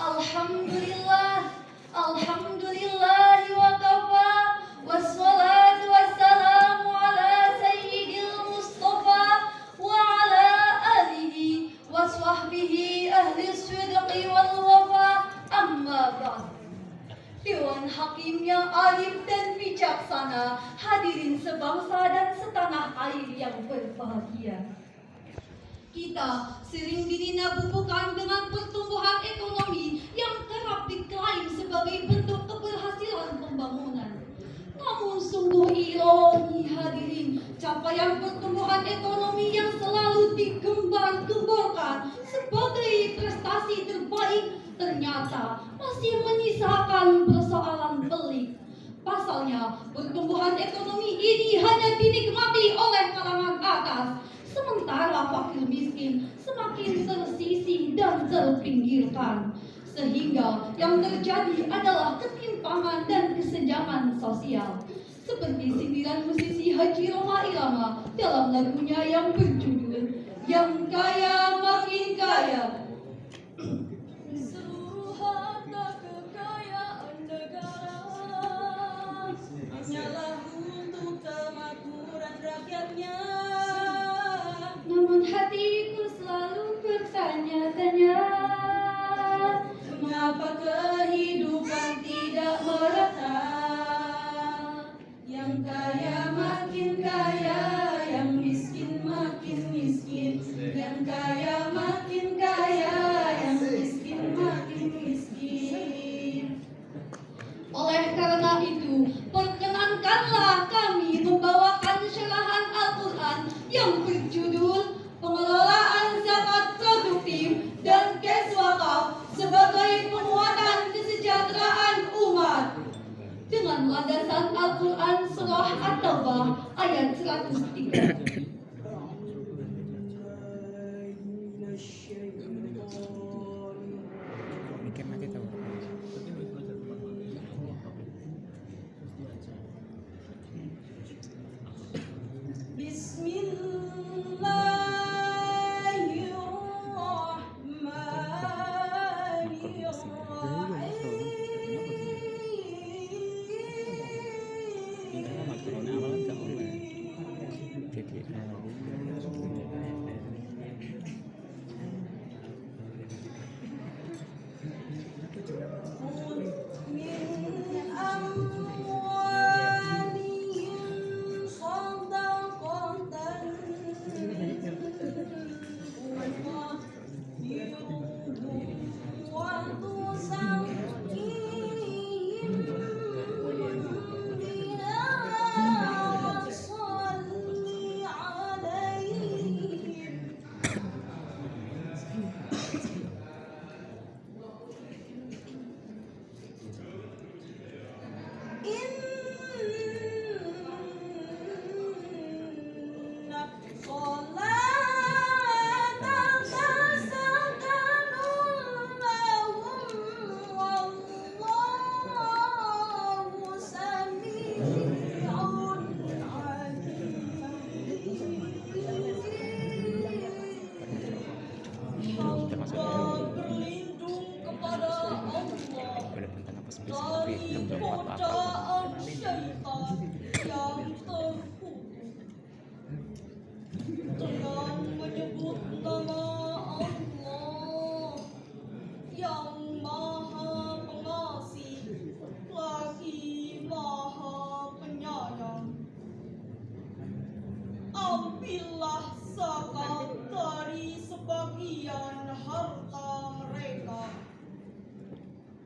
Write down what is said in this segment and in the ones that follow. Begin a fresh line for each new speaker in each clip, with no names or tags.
Alhamdulillah, alhamdulillah wa kafa, wassalatu wassalamu ala sayyidil mustafa wa ala alihi wa sahbihi ahli sidqi wal wafa, amma ba'd. Dewan Hakim yang arif dan bijaksana, hadirin sebangsa dan setanah air yang berbahagia. Kita sering dinina-bubukan dengan pertumbuhan ekonomi yang kerap diklaim sebagai bentuk keberhasilan pembangunan. Namun sungguh ironi hadirin, capaian pertumbuhan ekonomi yang selalu digembar-gemborkan sebagai prestasi terbaik ternyata masih menyisakan persoalan pelik. Pasalnya, pertumbuhan ekonomi ini hanya dinikmati oleh kalangan atas, sementara fakir miskin semakin tersisih dan terpinggirkan. Sehingga yang terjadi adalah ketimpangan dan kesenjangan sosial. Seperti sindiran musisi Haji Rhoma Irama dalam lagunya yang berjudul Yang Kaya Makin Kaya. Seluruh harta kekayaan negara hanyalah untuk kemakmuran rakyatnya. Namun hatiku selalu bertanya-tanya, mengapa kehidupan tidak merata? Yang kaya makin kaya, yang miskin makin miskin. Yang kaya makin kaya, yang miskin makin miskin. Oleh karena itu, perkenankanlah kami membawakan syarahan Al-Quran yang berjudul Pengelolaan Zakat Produktif dan Kes Wakaf sebagai penguatan kesejahteraan umat. Dengan landasan Al-Quran Surah At-Taubah ayat 103. Dengan menyebut nama Allah yang Maha Pengasih lagi Maha Penyayang, ambillah zakat dari sebagian harta mereka.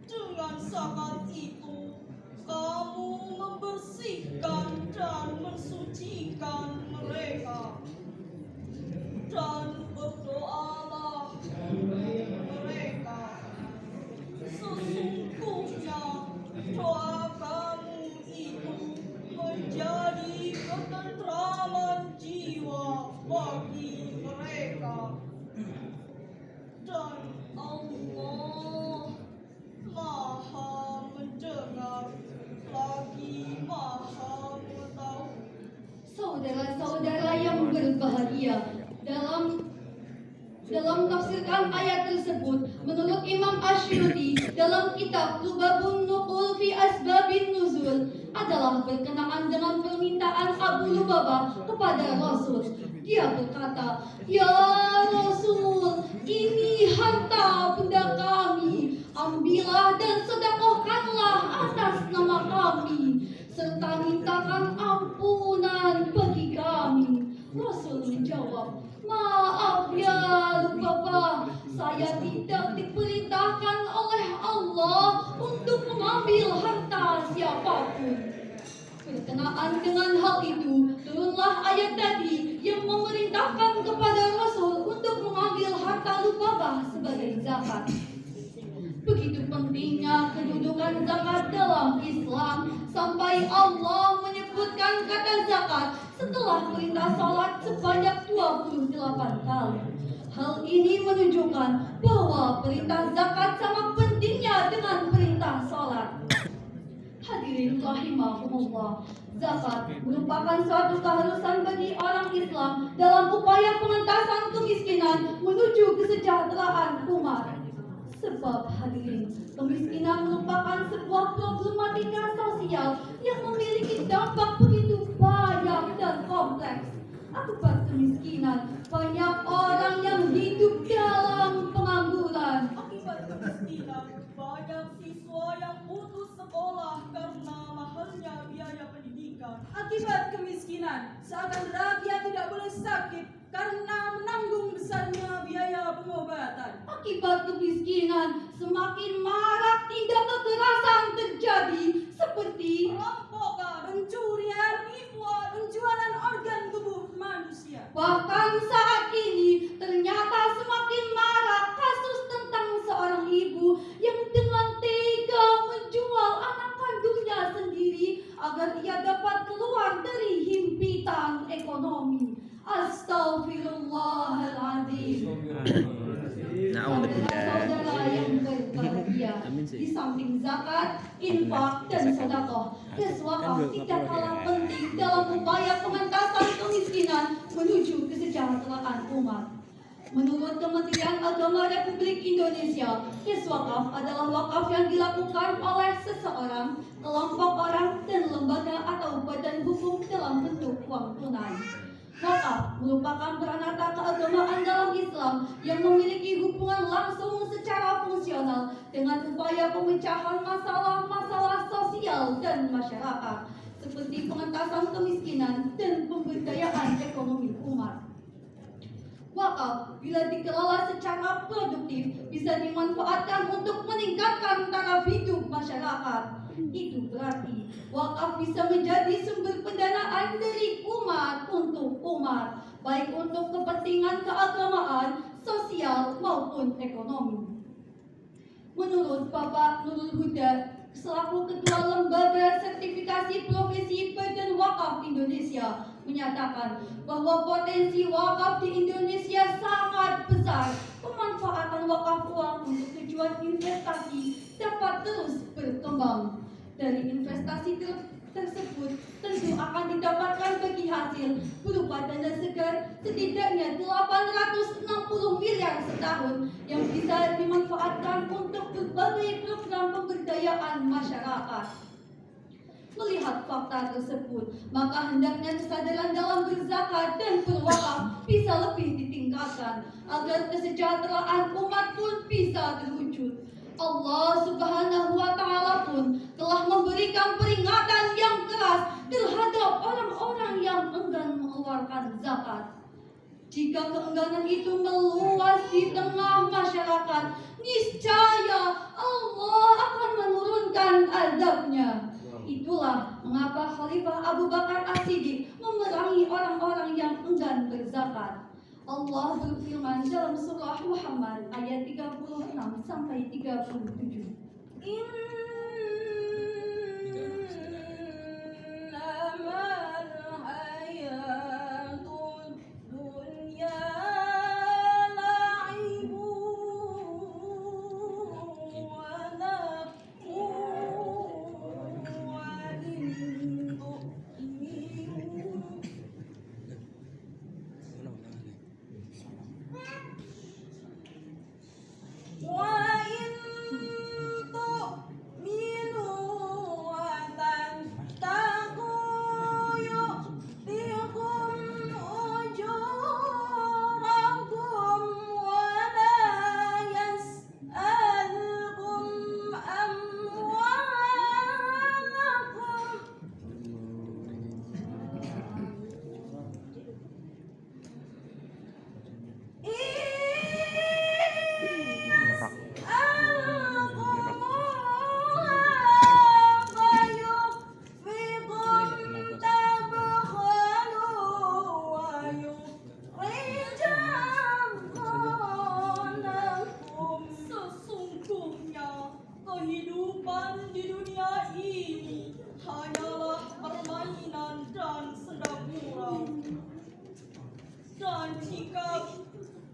Dengan zakat itu kamu membersihkan dan mensucikan mereka, dan berdoalah mereka. Sesungguhnya doa kamu itu menjadi ketentraman jiwa bagi mereka. Dan Allah Maha mendengar lagi Maha mengetahui. Saudara-saudara yang berbahagia, dalam
Dalam tafsirkan ayat tersebut, menurut Imam Asy'ari dalam kitab Lubabun Nuqul fi Asbabin Nuzul adalah berkenaan dengan permintaan Abu Lubabah kepada Rasul. Dia berkata, "Ya Rasul, ini harta benda kami. Ambillah dan sedekahkanlah atas nama kami, serta mintakan ampunan bagi kami." Rasul menjawab, "Maaf ya Lubabah, saya tidak diperintahkan oleh Allah untuk mengambil harta siapapun." Berkenaan dengan hal itu, turunlah ayat tadi yang memerintahkan kepada Rasul untuk mengambil harta Lubabah sebagai zakat. Begitu pentingnya kedudukan zakat dalam Islam sampai Allah menyebutkan kata zakat setelah perintah salat sebanyak 28 kali. Hal ini menunjukkan bahwa perintah zakat sama pentingnya dengan perintah salat. Hadirin rahimahumullah, zakat merupakan suatu keharusan bagi orang Islam dalam upaya pengentasan kemiskinan menuju kesejahteraan umat. Sebab hadirin, kemiskinan merupakan sebuah problematika sosial yang memiliki dampak begitu banyak dan kompleks. Akibat kemiskinan, banyak orang yang hidup dalam pengangguran.
Akibat kemiskinan, banyak siswa yang putus sekolah karena mahalnya biaya pendidikan.
Akibat kemiskinan, seakan rakyat tidak boleh sakit karena menanggung besarnya biaya pengobatan.
Akibat kemiskinan, semakin marak tindak kekerasan terjadi seperti
Perampokan,
Pencurian, penipuan, penjualan organ tubuh manusia.
bahkan saat ini ternyata semakin marak kasus tentang seorang ibu yang dengan tega menjual anak kandungnya sendiri agar ia dapat keluar dari himpitan ekonomi. Astaghfirullahaladzim. Saudara-saudara yang berbahagia, di samping zakat, infak, dan sedekah, wakaf tidak kalah penting dalam upaya pengentasan kemiskinan menuju kesejahteraan umat. Menurut Kementerian Agama Republik Indonesia, wakaf adalah wakaf yang dilakukan oleh seseorang, kelompok orang, dan lembaga atau badan hukum dalam bentuk uang tunai. Wakaf merupakan peranata keagamaan dalam Islam yang memiliki hubungan langsung secara fungsional dengan upaya pemecahan masalah-masalah sosial dan masyarakat, seperti pengentasan kemiskinan dan pemberdayaan ekonomi umat. Wakaf bila dikelola secara produktif bisa dimanfaatkan untuk meningkatkan taraf hidup masyarakat. Itu berarti wakaf bisa menjadi sumber pendanaan dari umat untuk umat, baik untuk kepentingan keagamaan, sosial maupun ekonomi. Menurut Bapak Nurul Huda, selaku Ketua Lembaga Sertifikasi Profesi Badan Wakaf Indonesia, menyatakan bahwa potensi wakaf di Indonesia sangat besar. Pemanfaatan wakaf uang untuk tujuan investasi dapat terus berkembang. Dari investasi tersebut tentu akan didapatkan bagi hasil berupa dana segar setidaknya 860 miliar setahun yang bisa dimanfaatkan untuk berbagai program pemberdayaan masyarakat. Melihat fakta tersebut, maka hendaknya kesadaran dalam berzakat dan berwakaf bisa lebih ditingkatkan agar kesejahteraan umat pun bisa terwujud. Allah Subhanahu wa Ta'ala pun telah memberikan peringatan yang keras terhadap orang-orang yang enggan mengeluarkan zakat. Jika keengganan itu meluas di tengah masyarakat, niscaya Allah akan menurunkan azabnya. Itulah mengapa Khalifah Abu Bakar As-Siddiq memerangi orang-orang yang enggan berzakat. Allah berfirman dalam surah Muhammad ayat 36 sampai 37.
Innamal hayatud dunya la'ibun wa lahwun wa in tu'minu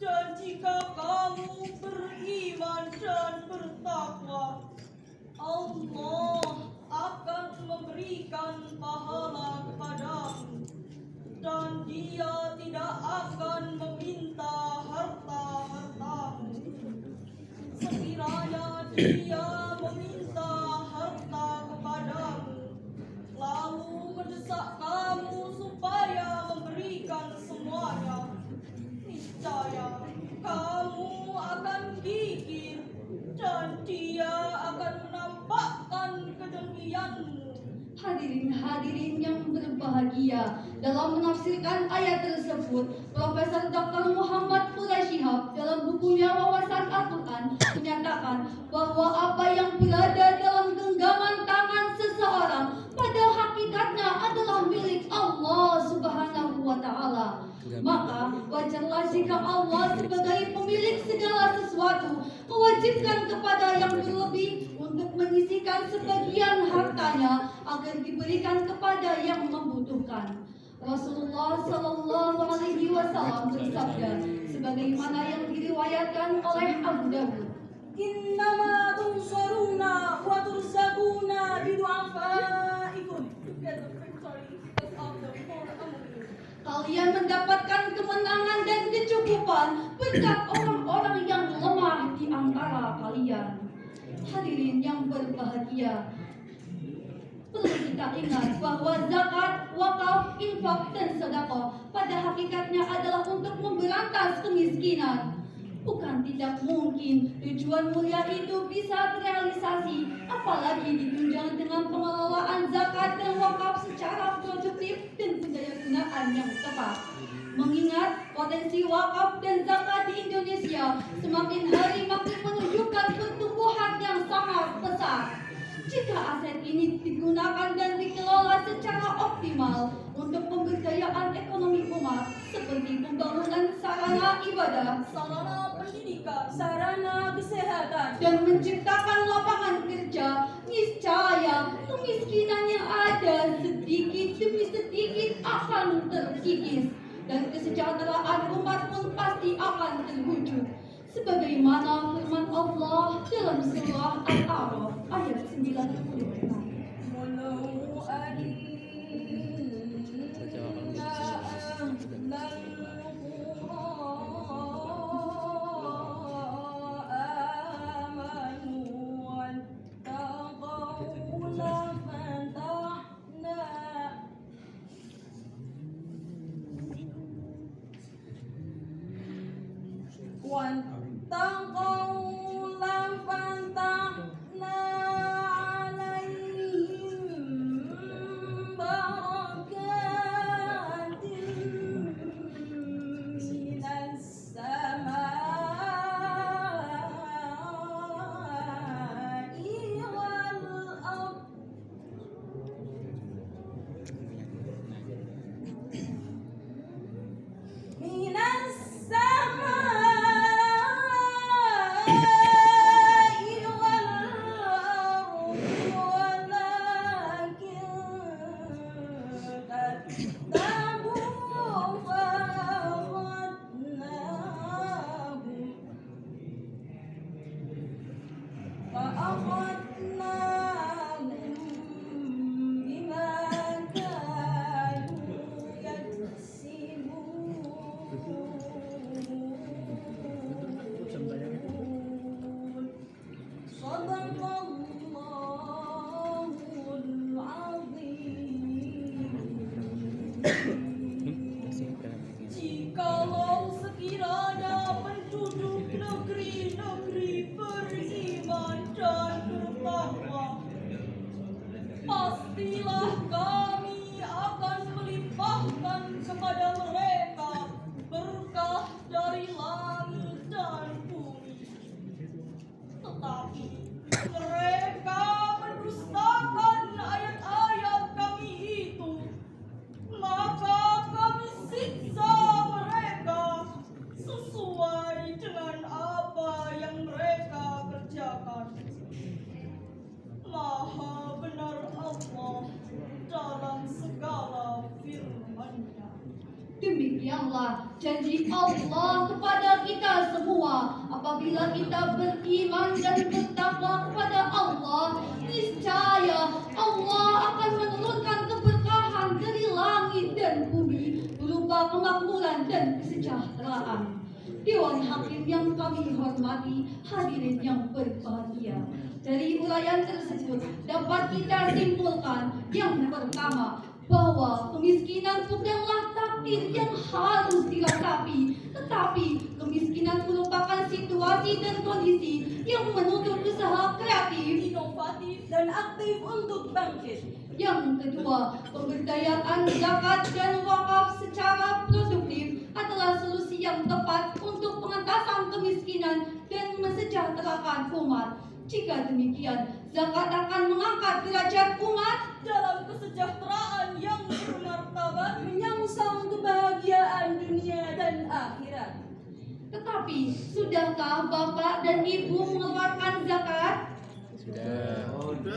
dan jika kamu beriman dan bertakwa, Allah akan memberikan pahala kepadamu, dan Dia tidak akan meminta harta-hartamu. Sekiranya Dia meminta harta kepadamu, lalu mendesak kamu supaya memberikan semuanya, niscaya kamu akan gigir dan Dia akan menampakkan kedengkianmu.
Hadirin-hadirin yang berbahagia, dalam menafsirkan ayat tersebut, Profesor Dr. Muhammad Quraisyihab dalam bukunya Wawasan Al-Quran menyatakan bahwa apa yang berada dalam genggaman tangan seseorang pada hakikatnya adalah milik Allah Subhanahu wa Ta'ala. Maka wajarlah jika Allah sebagai pemilik segala sesuatu mewajibkan kepada yang berlebih untuk menyisihkan sebagian hartanya agar diberikan kepada yang membutuhkan. Rasulullah Shallallahu Alaihi Wasallam bersabda, sebagaimana yang diriwayatkan oleh Abu Dawud,
Innama tunsaruna wa turzaquna bidu'afaikum.
kalian mendapatkan kemenangan dan kecukupan berkat orang-orang yang lemah di antara kalian. Hadirin yang berbahagia, perlu kita ingat bahwa zakat, wakaf, infak, dan sedekah pada hakikatnya adalah untuk memberantas kemiskinan. Bukan tidak mungkin tujuan mulia itu bisa terrealisasi, apalagi ditunjang dengan pengelolaan zakat dan wakaf secara produktif dan pendayagunaan yang tepat. Mengingat potensi wakaf dan zakat di Indonesia semakin hari makin menunjukkan pertumbuhan yang sangat pesat. Jika aset ini digunakan dan dikelola secara optimal untuk pemberdayaan ekonomi umat seperti pembangunan sarana ibadah,
Sarana pendidikan,
Sarana kesehatan
dan menciptakan lapangan kerja, niscaya kemiskinan yang ada sedikit demi sedikit akan terkikis dan kesejahteraan umat pun pasti akan terwujud. Sebagaimana firman Allah dalam surah Al-A'raf ayat 96.
walau واتقوا لفتحنا عليهم بركات من السماء والأرض من السماء
Ingatlah janji Allah kepada kita semua. Apabila kita beriman dan bertakwa kepada Allah, niscaya Allah akan menurunkan keberkahan dari langit dan bumi berupa kemakmuran dan kesejahteraan. Dewan Hakim yang kami hormati, hadirin yang berbahagia. Dari uraian tersebut dapat kita simpulkan yang pertama, bahwa kemiskinan bukanlah takdir yang harus diratapi, tetapi kemiskinan merupakan situasi dan kondisi yang menuntut usaha kreatif,
inovatif, dan aktif untuk bangkit.
Yang kedua, pemberdayaan zakat dan wakaf secara produktif adalah solusi yang tepat untuk pengentasan kemiskinan dan mesejahterakan umat. Jika demikian, zakat akan mengangkat derajat umat
Dalam kesejahteraan yang bermartabat,
menyongsong kebahagiaan dunia dan akhirat.
Tetapi, sudahkah Bapak dan Ibu mengeluarkan zakat?
Sudah.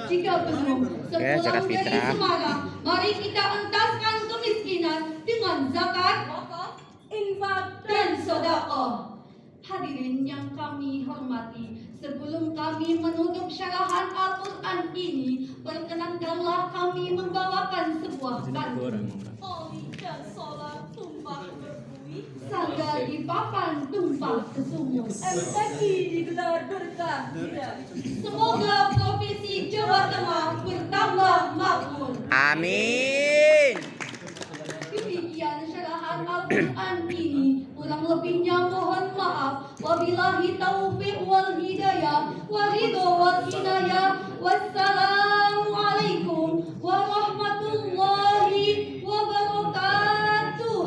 Jika belum,
zakat
sepulang dari
fitrah.
Semarang, mari kita entaskan kemiskinan dengan zakat
wakaf,
Infak
dan sedekah. Hadirin yang kami hormati, sebelum kami menutup syarahan Al-Quran ini, perkenankanlah kami membawakan sebuah pantun.
oli dan sholat tumpah berbuih.
Sangga di papan tumpah ke sumur.
MTQ digelar berkah tidak.
Semoga Provinsi Jawa Tengah bertambah makmur.
Amin.
Demikian syarahan Al-Quran ini, kurang lebihnya mohon maaf. Wabillahi taufiq wal hidayah, waridho wal inayah. Wassalamualaikum warahmatullahi wabarakatuh.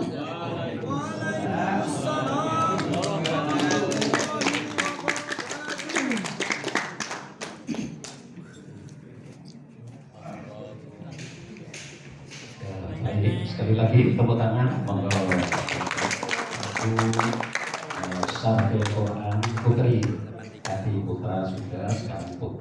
Baik, sekali lagi tepuk tangan monggo. Sampai Quran Putri Hati Putra sudah sekarang Putri.